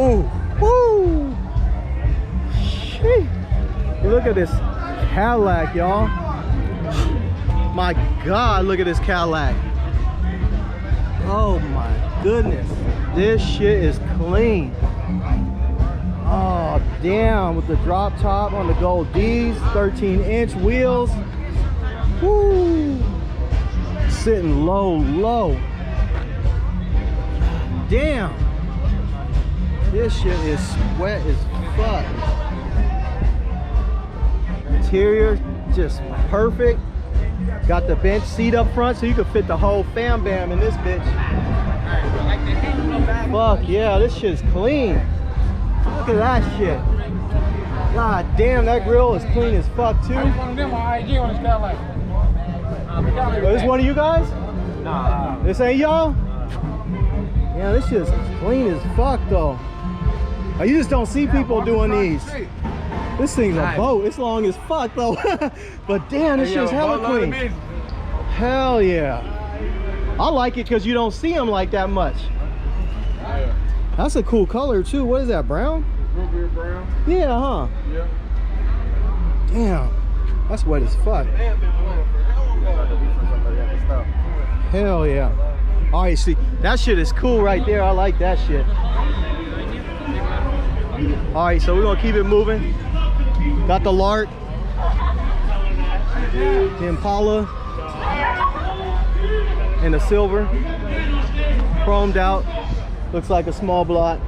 Ooh, woo! Sheesh. Look at this Cadillac, y'all. My God, look at this Cadillac. Oh my goodness, this shit is clean. Oh damn, with the drop top on the gold D's, 13-inch wheels. Woo! Sitting low. Damn. This shit is wet as fuck. Interior just perfect. Got the bench seat up front so you can fit the whole fam bam in this bitch. Fuck yeah, this shit's clean. Look at that shit. God damn, that grill is clean as fuck too. Oh, this one of you guys? Nah. This ain't y'all? Yeah, this shit's clean as fuck though. Oh, you just don't see people doing these. This thing's a boat. It's long as fuck though. But damn, this shit's hella clean. Hell yeah. I like it because you don't see them like that much. That's a cool color too. What is that, brown? Root beer brown. Yeah, huh? Yeah. Damn. That's wet as fuck. Hell yeah. All right, see, that shit is cool right there. I like that shit. All right, so we're gonna keep it moving. Got the Lark, the Impala, and the silver, chromed out. Looks like a small block.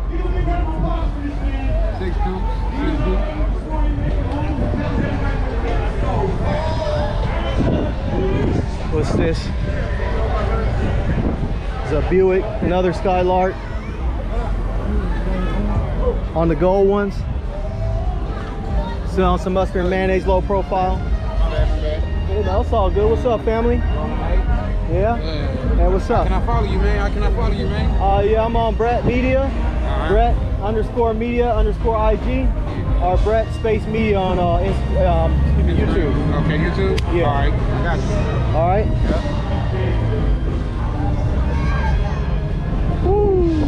What's this? It's a Buick, another Skylark. On the gold ones. Still on some mustard and mayonnaise, low profile. Hey, that's all good. What's up, family? Yeah? Hey, what's up? Can I follow you, man? How can I follow you, man? Yeah, I'm on Brett Media. Brett _media_IG. Or Brett Space Media on YouTube. Okay, YouTube? Yeah. All right, I got you. All right? Yeah. Woo.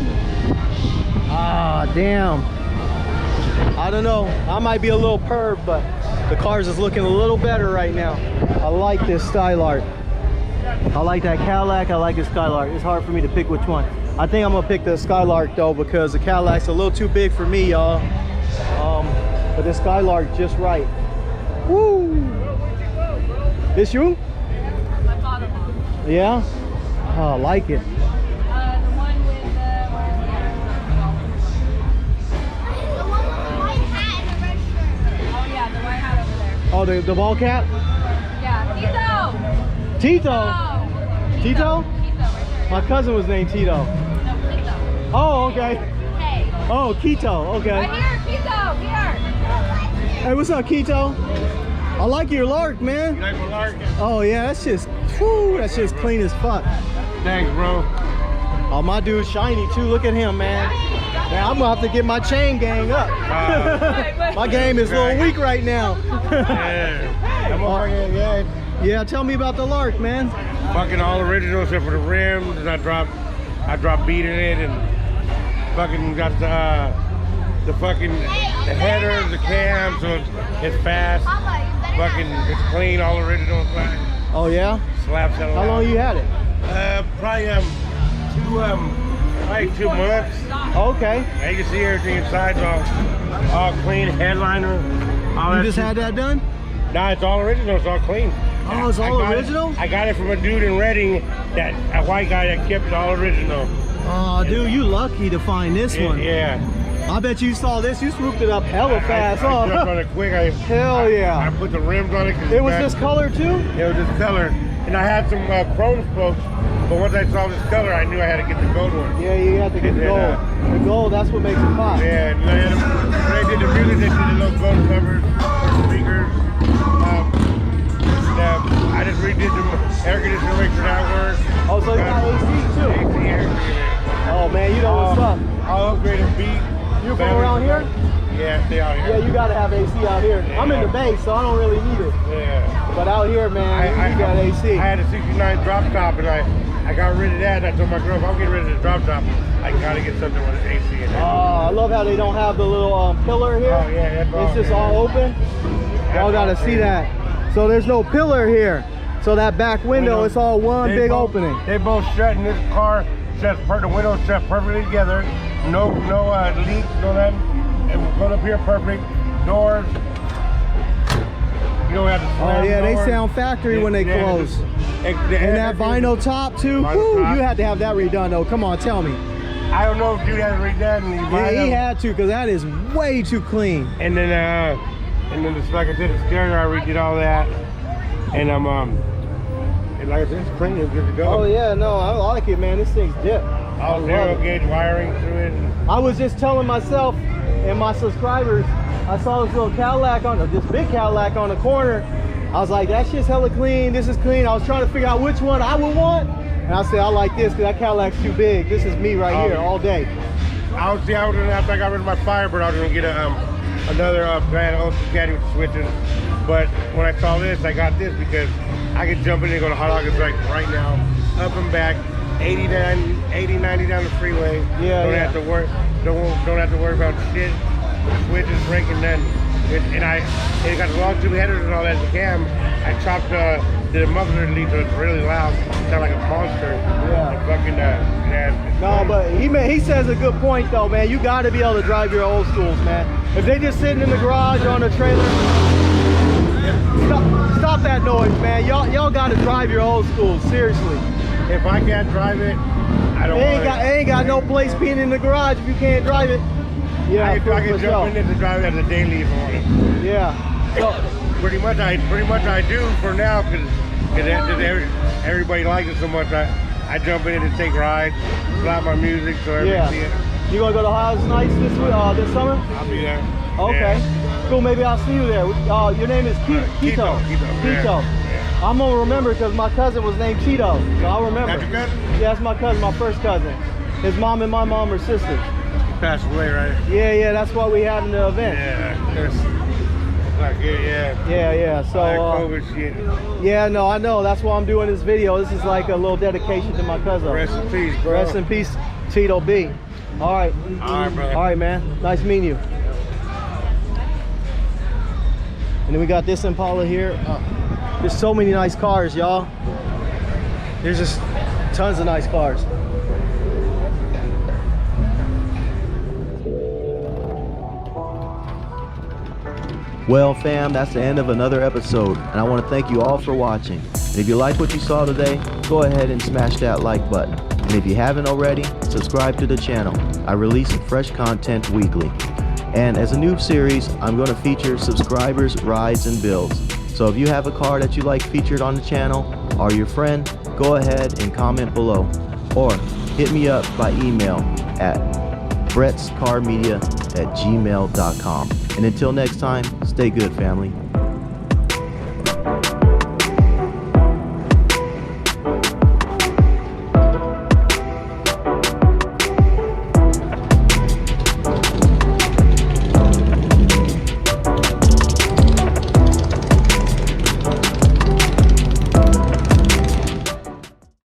Ah, damn. I don't know. I might be a little perv, but the cars is looking a little better right now. I like this Skylark. I like that Cadillac. I like this Skylark. It's hard for me to pick which one. I think I'm gonna pick the Skylark though because the Cadillac's a little too big for me, y'all. But this Skylark just right. Woo! This you? My father-in-law. Yeah? Oh, I like it. The one with the white hat and the red shirt. Oh yeah, the white hat over there. Oh, the ball cap? Yeah, Tito? Tito? Tito, right there. My cousin was named Tito. No, Tito. Oh, okay. Hey. Oh, Quito, okay. Right here, Tito, here. Hey, what's up, Quito? I like your Lark, man. You like my Lark? Oh, yeah, that's just, whew, that's just clean as fuck. Thanks, bro. Oh, my dude's shiny, too. Look at him, man. Man, I'm gonna have to get my chain gang up. My game is a little weak right now. Yeah, tell me about the Lark, man. Fucking all original except for the rims, and I dropped beat in it, and fucking got the headers, the cam, so it's fast. Fucking, it's clean, all original. Oh yeah? Slaps it. How long you had it? Probably 2 months. Okay. Now you can see everything inside's all clean, headliner. All You that just shit. had that done? Nah, it's all original. It's all clean. Oh, it's all original? I got it from a dude in Reading, a white guy that kept it all original. Oh, dude, you lucky to find this one. Yeah. I bet you saw this. You swooped it up hella fast, I huh? jumped on it quick. Hell yeah. I put the rims on it. It was this color too? It was this color. And I had some chrome spokes, but once I saw this color, I knew I had to get the gold one. Yeah, you have to get the gold. The gold, that's what makes it pop. Yeah, and when I did the music, they did the little gold covers for speakers. I just redid the air conditioner, make sure that works. Oh, so you got AC too? AC air conditioner. Oh man, you know what's up. I'll upgrade a beat. You from around here? Yeah, stay out here. Yeah, you gotta have AC out here. Yeah. I'm in the Bay, so I don't really need it. Yeah. But out here, man, you got AC. I had a 69 drop top, and I I got rid of that, and I told my girl, if I'm getting rid of the drop top, I gotta get something with an AC in it. Oh, I love how they don't have the little pillar here. Oh, yeah, that's all, it's just all open. Y'all gotta see that. So there's no pillar here. So that back window, it's all one big opening. They both shut in this car. The windows shut perfectly together. No leaks, no nothing. And put up here perfect. Doors. You don't have to slam. Oh yeah, doors. they sound factory when they close. And that vinyl top too. Woo, you had to have that redone though. Come on, tell me. I don't know if dude has it redone. Yeah, he had to, because that is way too clean. And then just like I said, the stereo, I redid all that. And and like I said, it's clean, it's good to go. Oh yeah, no, I like it, man. This thing's dipped. All narrow gauge wiring through it. I was just telling myself and my subscribers, I saw this little Cadillac this big Cadillac on the corner. I was like, that shit's hella clean. This is clean. I was trying to figure out which one I would want, and I said I like this because that Cadillac's too big. This is me right here all day. After I got rid of my Firebird, I was gonna get another brand old Caddy with switches. But when I saw this, I got this because I could jump in and go to Hot Dogs like right now, up and back, 80, 90 down the freeway. Yeah, don't have to worry. Don't have to worry about shit. The switches breaking then. It got the long tube headers and all that. The cam, I chopped the muffler lead so it's really loud. It sounds like a monster. Yeah. Fucking no, but he says a good point though, man. You got to be able to drive your old schools, man. If they just sitting in the garage or on a trailer, stop that noise, man. Y'all got to drive your old schools, seriously. If I can't drive it, I don't. Ain't got no place being in the garage if you can't drive it. Yeah, I can jump in there to drive it as a daily if I want it. Yeah. So, pretty much I do for now because everybody likes it so much. I jump in to take rides, slap my music so everybody see it. You gonna go to Highlands Nights this summer? I'll be there. Okay. Yeah. Cool. Maybe I'll see you there. Your name is Tito. Tito. Yeah. I'm gonna remember because my cousin was named Tito, so I'll remember. That's your cousin? Yeah, that's my cousin, my first cousin. His mom and my mom are sisters. Passed away, right? Yeah, that's why we had the event. Yeah, it's not good, yeah. Yeah, so COVID shit. yeah, no, I know, that's why I'm doing this video. This is like a little dedication to my cousin. Rest in peace, bro. Rest in peace, Tito B. All right, brother. All right, man, nice meeting you. And then we got this Impala here. There's so many nice cars, y'all. There's just tons of nice cars. Well, fam, that's the end of another episode, and I want to thank you all for watching. And if you like what you saw today, go ahead and smash that like button. And if you haven't already, subscribe to the channel. I release fresh content weekly. And as a new series, I'm going to feature subscribers' rides and builds. So if you have a car that you like featured on the channel, or your friend, go ahead and comment below. Or hit me up by email at brettscarmedia@gmail.com. And until next time, stay good, family.